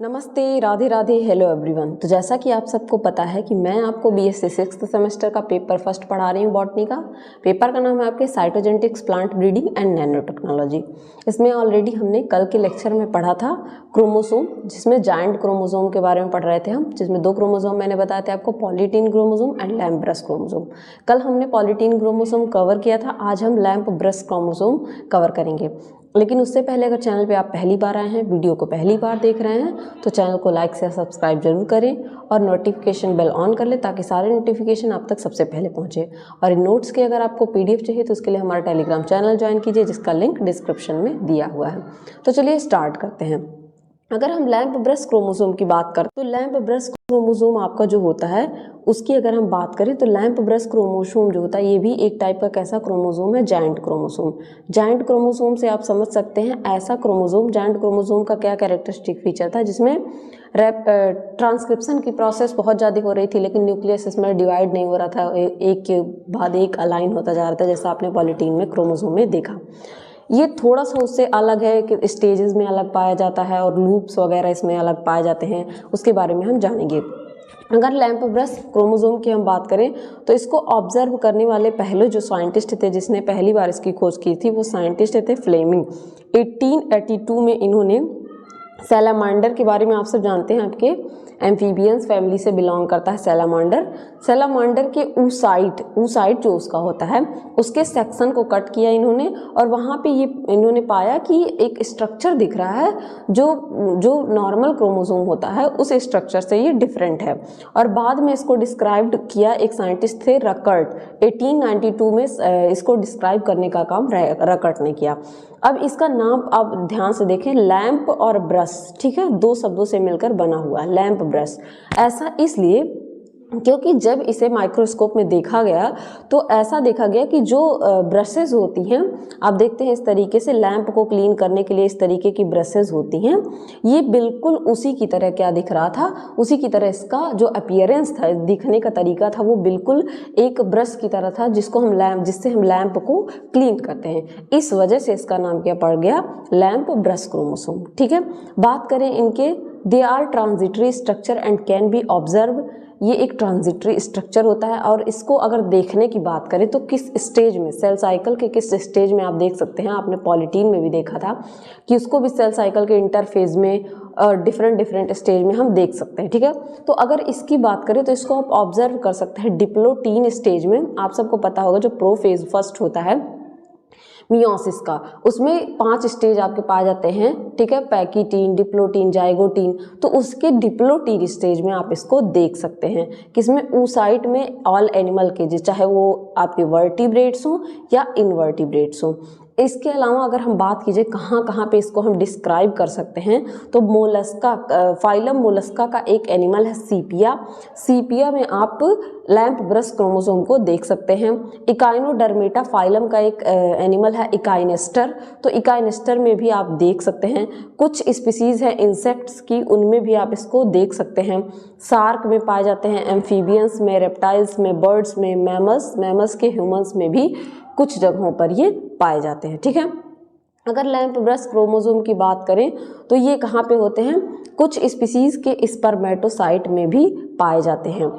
नमस्ते, Radhe Radhe, hello everyone. तो जैसा कि आप सबको पता है कि मैं आपको बीएससी 6th सेमेस्टर का पेपर फर्स्ट पढ़ा रही हूँ बॉटनी का। पेपर का नाम है आपके cytogenetics, plant breeding and nano technology. इसमें ऑलरेडी हमने कल के लेक्चर में पढ़ा था क्रोमोसोम, जिसमें जायंट क्रोमोसोम के बारे में पढ़ रहे थे हम, जिसमें 2 क्रोमोसोम मैंने बताए थे आपको, polytene chromosome and lamp brush chromosome. कल हमने पॉलीटीन क्रोमोसोम कवर किया था, आज हम लैम्प ब्रश क्रोमोसोम कवर करेंगे। लेकिन उससे पहले अगर चैनल पे आप पहली बार आए हैं, वीडियो को पहली बार देख रहे हैं, तो चैनल को लाइक से सब्सक्राइब जरूर करें और नोटिफिकेशन बेल ऑन कर लें ताकि सारे नोटिफिकेशन आप तक सबसे पहले पहुंचे। और इन नोट्स के अगर आपको पीडीएफ चाहिए तो उसके लिए हमारा टेलीग्राम चैनल ज्वाइन कीजिए, जिसका लिंक डिस्क्रिप्शन में दिया हुआ है। तो चलिए स्टार्ट करते हैं। अगर हम लैम्प ब्रश क्रोमोसोम की बात करें तो लैम्प ब्रश क्रोमोसोम आपका जो होता है उसकी अगर हम बात करें तो लैम्प ब्रश क्रोमोसोम जो होता है ये भी एक टाइप का कैसा क्रोमोसोम है, जायंट क्रोमोसोम। जायंट क्रोमोसोम से आप समझ सकते हैं ऐसा क्रोमोसोम, जायंट क्रोमोसोम का क्या कैरेक्टरिस्टिक फीचर था, जिसमें ट्रांसक्रिप्शन की प्रोसेस बहुत ज़्यादा हो रही थी, लेकिन न्यूक्लियस इसमें डिवाइड नहीं हो रहा था, एक के बाद एक अलाइन होता जा रहा था, जैसा आपने पॉलीटीन में क्रोमोसोम में देखा। ये थोड़ा सा उससे अलग है कि स्टेजेस में अलग पाया जाता है और लूप्स वगैरह इसमें अलग पाए जाते हैं, उसके बारे में हम जानेंगे। अगर लैम्प ब्रश क्रोमोसोम की हम बात करें तो इसको ऑब्जर्व करने वाले पहले जो साइंटिस्ट थे, जिसने पहली बार इसकी खोज की थी, वो साइंटिस्ट थे फ्लेमिंग। 1882 में इन्होंने सैलामांडर के बारे में आप सब जानते हैं, आपके एम्फीबियंस फैमिली से बिलोंग करता है सैलामांडर। सैलामांडर के ऊसाइट जो उसका होता है उसके सेक्शन को कट किया इन्होंने और वहाँ पे ये इन्होंने पाया कि एक स्ट्रक्चर दिख रहा है जो नॉर्मल क्रोमोसोम होता है उस स्ट्रक्चर से ये डिफरेंट है। और बाद में इसको डिस्क्राइब किया एक साइंटिस्ट थे रकर्ट। 1892 में इसको डिस्क्राइब करने का काम रकर्ट ने किया। अब इसका नाम आप ध्यान से देखें, लैम्प और ब्रश, ठीक है, 2 शब्दों से मिलकर बना हुआ है लैम्प ब्रश। ऐसा इसलिए क्योंकि जब इसे माइक्रोस्कोप में देखा गया तो ऐसा देखा गया कि जो ब्रशेस होती हैं, आप देखते हैं इस तरीके से लैंप को क्लीन करने के लिए इस तरीके की ब्रशेस होती हैं, ये बिल्कुल उसी की तरह क्या दिख रहा था, उसी की तरह इसका जो अपीयरेंस था, दिखने का तरीका था, वो बिल्कुल एक ब्रश की तरह था जिससे हम लैंप को क्लीन करते हैं। इस वजह से इसका नाम क्या पड़ गया, लैंप ब्रश क्रोमोसोम। ठीक है, बात करें इनके, they are transitory structure and can be observe. ये एक ट्रांजिटरी स्ट्रक्चर होता है और इसको अगर देखने की बात करें तो किस स्टेज में, सेल साइकिल के किस स्टेज में आप देख सकते हैं, आपने पॉलीटीन में भी देखा था कि उसको भी सेल साइकिल के इंटरफेज में डिफरेंट स्टेज में हम देख सकते हैं। ठीक है, तो अगर इसकी बात करें तो इसको आप ऑब्जर्व कर सकते हैं डिप्लोटीन स्टेज में। आप सबको पता होगा जो प्रोफेज फर्स्ट होता है मियोसिस का, उसमें 5 स्टेज आपके पाए जाते हैं। ठीक है, पैकीटीन, डिप्लोटीन, जाइगोटीन, तो उसके डिप्लोटीन स्टेज में आप इसको देख सकते हैं। किसमें, oocyte में ऑल एनिमल के, चाहे वो आपके वर्टिब्रेट्स हों या इनवर्टिब्रेट्स हों। इसके अलावा अगर हम बात कीजिए कहाँ पे इसको हम डिस्क्राइब कर सकते हैं, तो मोलस्का, फाइलम मोलस्का का एक एनिमल है सीपिया। सीपिया में आप लैम्प ब्रश क्रोमोसोम को देख सकते हैं। इकाइनोडर्मेटा फाइलम का एक एनिमल है इकाइनेस्टर, तो इकाइनेस्टर में भी आप देख सकते हैं। कुछ स्पीसीज है इंसेक्ट्स की, उनमें भी आप इसको देख सकते हैं। सार्क में पाए जाते हैं, एम्फीबियंस में, रेप्टाइल्स में, बर्ड्स में, मैमल्स के ह्यूमंस में भी कुछ जगहों पर ये पाए जाते हैं। ठीक है, अगर लैम्प ब्रश क्रोमोसोम की बात करें तो ये कहाँ पे होते हैं, कुछ स्पीसीज के स्पर्मेटोसाइट में भी पाए जाते हैं।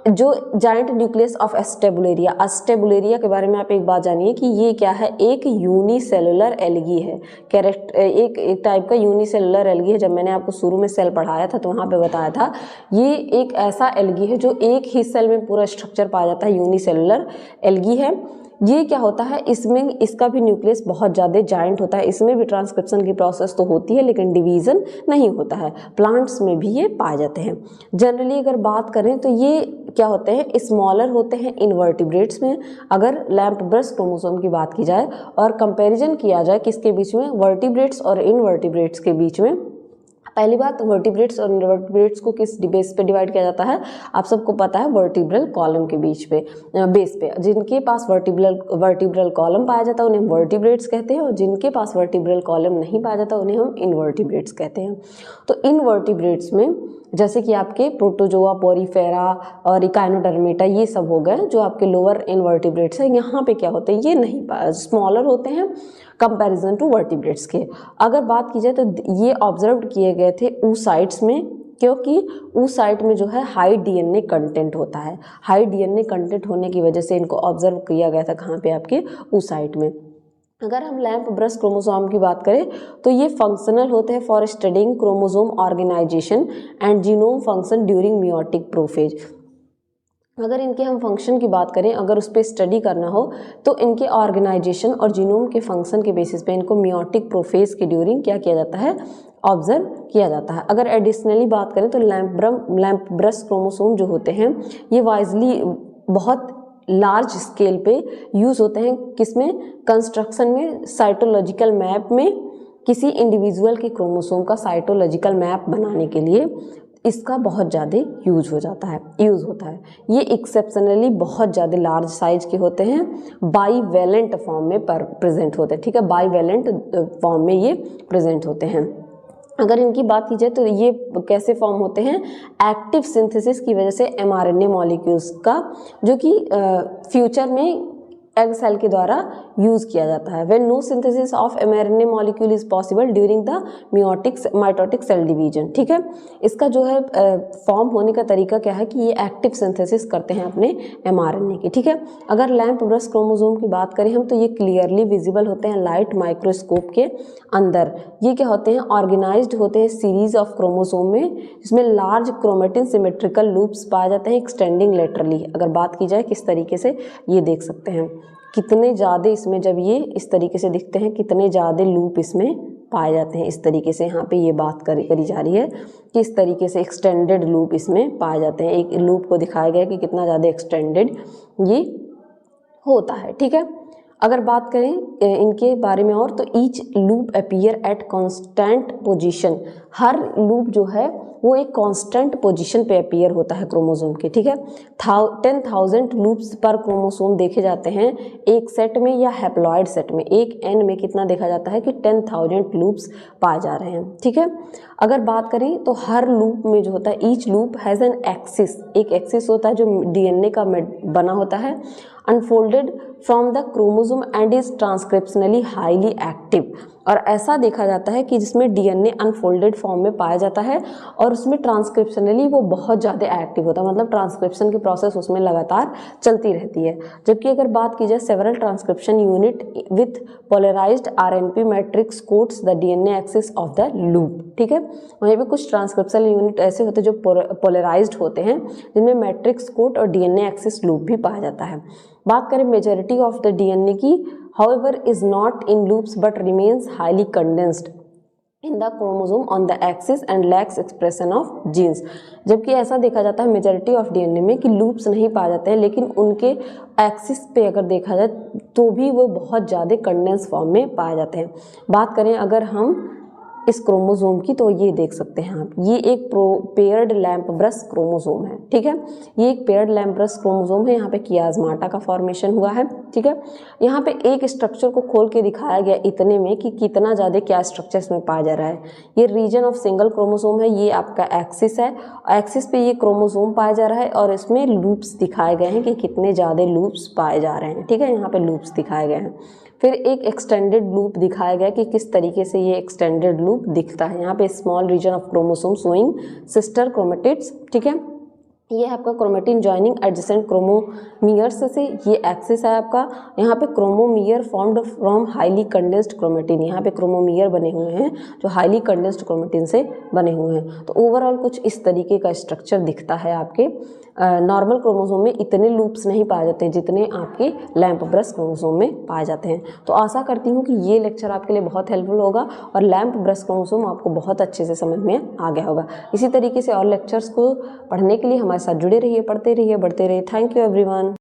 जो जायंट न्यूक्लियस ऑफ एस्टेबुलेरिया, एस्टेबुलेरिया के बारे में आप एक बात जानिए कि ये क्या है, एक यूनिसेलुलर एल्गी है। एक टाइप का यूनिसेलुलर एल्गी है। जब मैंने आपको शुरू में सेल पढ़ाया था तो वहाँ पे बताया था ये एक ऐसा एल्गी है जो एक ही सेल में पूरा स्ट्रक्चर पाया जाता है, यूनिसेलुलर एल्गी है। ये क्या होता है, इसमें इसका भी न्यूक्लियस बहुत ज़्यादा जायंट होता है, इसमें भी ट्रांसक्रिप्शन की प्रोसेस तो होती है लेकिन डिवीज़न नहीं होता है। प्लांट्स में भी ये पाए जाते हैं। जनरली अगर बात करें तो ये क्या होते हैं, स्मॉलर होते हैं इनवर्टिब्रेट्स में। अगर लैम्प ब्रश क्रोमोसोम की बात की जाए और कंपैरिजन किया जाए किसके बीच में, वर्टिब्रेट्स और इनवर्टिब्रेट्स के बीच में, पहली बात, वर्टिब्रेट्स और इनवर्टिब्रेट्स को किस बेस पे डिवाइड किया जाता है, आप सबको पता है, वर्टिब्रल कॉलम के बीच पे, बेस पे। जिनके पास वर्टिब्रल कॉलम पाया जाता है उन्हें वर्टिब्रेट्स कहते हैं, और जिनके पास वर्टिब्रल कॉलम नहीं पाया जाता उन्हें हम इनवर्टिब्रेट्स कहते हैं। तो इनवर्टिब्रेट्स में जैसे कि आपके प्रोटोजोआ, पोरीफेरा और इकाइनोडर्मेटा, ये सब हो गए जो आपके लोअर इनवर्टिब्रेट्स हैं। यहाँ पे क्या होते हैं, ये नहीं, स्मॉलर होते हैं, कंपैरिजन टू वर्टिब्रेट्स के। अगर बात की जाए तो ये ऑब्जर्व किए गए थे oocytes में, क्योंकि oocyte में जो है हाई डीएनए कंटेंट होता है। हाई डीएनए कंटेंट होने की वजह से इनको ऑब्जर्व किया गया था कहाँ पे, आपके oocyte में। अगर हम लैम्प ब्रश क्रोमोसोम की बात करें तो ये फंक्शनल होते हैं for studying chromosome organization and genome function during meiotic prophase. अगर इनके हम फंक्शन की बात करें, अगर उस पर स्टडी करना हो तो इनके ऑर्गेनाइजेशन और जीनोम के फंक्शन के बेसिस पे इनको मियोटिक प्रोफेज के ड्यूरिंग क्या किया जाता है, ऑब्जर्व किया जाता है। अगर एडिशनली बात करें तो लैम्प ब्रश क्रोमोसोम जो होते हैं ये वाइजली बहुत लार्ज स्केल पे यूज़ होते हैं, किसमें, कंस्ट्रक्शन में, साइटोलॉजिकल मैप में, किसी इंडिविजुअल के क्रोमोसोम का साइटोलॉजिकल मैप बनाने के लिए इसका बहुत ज़्यादा यूज़ होता है। ये एक्सेप्शनली बहुत ज़्यादा लार्ज साइज के होते हैं, बाईवैलेंट फॉर्म में प्रेजेंट होते हैं, ठीक है, बाईवैलेंट फॉर्म में ये प्रेजेंट होते हैं। अगर इनकी बात की जाए तो ये कैसे फॉर्म होते हैं, एक्टिव सिंथेसिस की वजह से एमआरएनए मॉलिक्यूल्स का, जो कि फ्यूचर में एग सेल के द्वारा यूज किया जाता है। When no synthesis of mRNA molecule is possible during the mitotic cell division, ठीक है। इसका जो है फॉर्म होने का तरीका क्या है कि ये एक्टिव सिंथेसिस करते हैं अपने एमआरएनए की, ठीक है। अगर लैम्प ब्रश क्रोमोसोम की बात करें हम तो ये क्लियरली विजिबल होते हैं लाइट माइक्रोस्कोप के अंदर। ये क्या होते हैं, ऑर्गेनाइज्ड होते हैं सीरीज ऑफ क्रोमोसोम में, जिसमें लार्ज क्रोमेटिन सिमेट्रिकल लूप्स पाए जाते हैं एक्सटेंडिंग लेटरली। अगर बात की जाए किस तरीके से, ये देख सकते हैं कितने ज़्यादा इसमें, जब ये इस तरीके से दिखते हैं कितने ज़्यादा लूप इसमें पाए जाते हैं। इस तरीके से यहाँ पे ये बात करी जा रही है कि इस तरीके से एक्सटेंडेड लूप इसमें पाए जाते हैं। एक लूप को दिखाया गया है कि कितना ज़्यादा एक्सटेंडेड ये होता है, ठीक है। अगर बात करें इनके बारे में और तो each loop appear at constant position, her loop जो है वो एक कांस्टेंट पोजीशन पे अपीयर होता है क्रोमोसोम के, ठीक है। 10,000 लूप्स पर क्रोमोसोम देखे जाते हैं एक सेट में या हैप्लॉइड सेट में। एक एन में कितना देखा जाता है कि 10,000 लूप्स पाए जा रहे हैं, ठीक है। अगर बात करें तो हर लूप में जो होता है, each loop has an axis, एक एक्सिस होता है जो डीएनए का बना होता है, unfolded from the chromosome and is transcriptionally highly active. और ऐसा देखा जाता है कि जिसमें डीएनए अनफोल्डेड फॉर्म में पाया जाता है और उसमें ट्रांसक्रिप्शनली वो बहुत ज़्यादा एक्टिव होता है, मतलब ट्रांसक्रिप्शन की प्रोसेस उसमें लगातार चलती रहती है। जबकि अगर बात की जाए several transcription unit with polarized RNP matrix coats the DNA axis of the loop, ठीक है। वहीं पे कुछ ट्रांसक्रिप्शन यूनिट ऐसे होते हैं जो पोलराइज्ड होते हैं, जिनमें मैट्रिक्स कोड और डीएनए एक्सिस लूप भी पाया जाता है। बात करें मेजॉरिटी ऑफ द डीएनए की, however is not in loops but remains highly condensed in the chromosome on the axis and lacks expression of genes। जबकि ऐसा देखा जाता है मेजॉरिटी ऑफ डीएनए में कि लूप्स नहीं पाए जाते हैं, लेकिन उनके एक्सिस पे अगर देखा जाए तो भी वो बहुत ज़्यादा कंडेंस फॉर्म में पाए जाते हैं। बात करें अगर हम इस क्रोमोसोम की तो ये देख सकते हैं आप, ये एक पेयर्ड लैम्प ब्रश क्रोमोसोम है, ठीक है। ये एक पेयर्ड लैम्प ब्रश क्रोमोसोम है, यहाँ पे कियास्माटा का फॉर्मेशन हुआ है, ठीक है। यहाँ पे एक स्ट्रक्चर को खोल के दिखाया गया इतने में कि कितना ज़्यादा क्या स्ट्रक्चर इसमें पाया जा रहा है। ये रीजन ऑफ सिंगल क्रोमोसोम है, ये आपका एक्सिस है, एक्सिस पे ये क्रोमोसोम पाया जा रहा है और इसमें लूप्स दिखाए गए हैं कि कितने ज़्यादा लूप्स पाए जा रहे हैं, ठीक है। यहाँ पे लूप्स दिखाए गए हैं। फिर एक एक्सटेंडेड लूप दिखाया गया कि किस तरीके से ये एक्सटेंडेड लूप दिखता है। यहाँ पे small region of chromosome showing sister chromatids, ठीक है। ये है आपका क्रोमेटिन जॉइनिंग एडजेसेंट क्रोमोमियर्स से, ये एक्सिस है आपका। यहाँ पे chromomere formed from highly condensed chromatin, यहाँ पे क्रोमोमियर बने हुए हैं जो हाईली कंडेंस्ड क्रोमेटिन से बने हुए हैं। तो ओवरऑल कुछ इस तरीके का स्ट्रक्चर दिखता है आपके नॉर्मल क्रोमोसोम में इतने लूप्स नहीं पाए जाते हैं जितने आपके लैम्प ब्रश क्रोमोसोम में पाए जाते हैं। तो आशा करती हूँ कि ये लेक्चर आपके लिए बहुत हेल्पफुल होगा और लैम्प ब्रश क्रोमोसोम आपको बहुत अच्छे से समझ में आ गया होगा। इसी तरीके से और लेक्चर्स को पढ़ने के लिए हमारे साथ जुड़े रहिए, पढ़ते रहिए, बढ़ते रहिए। Thank you everyone.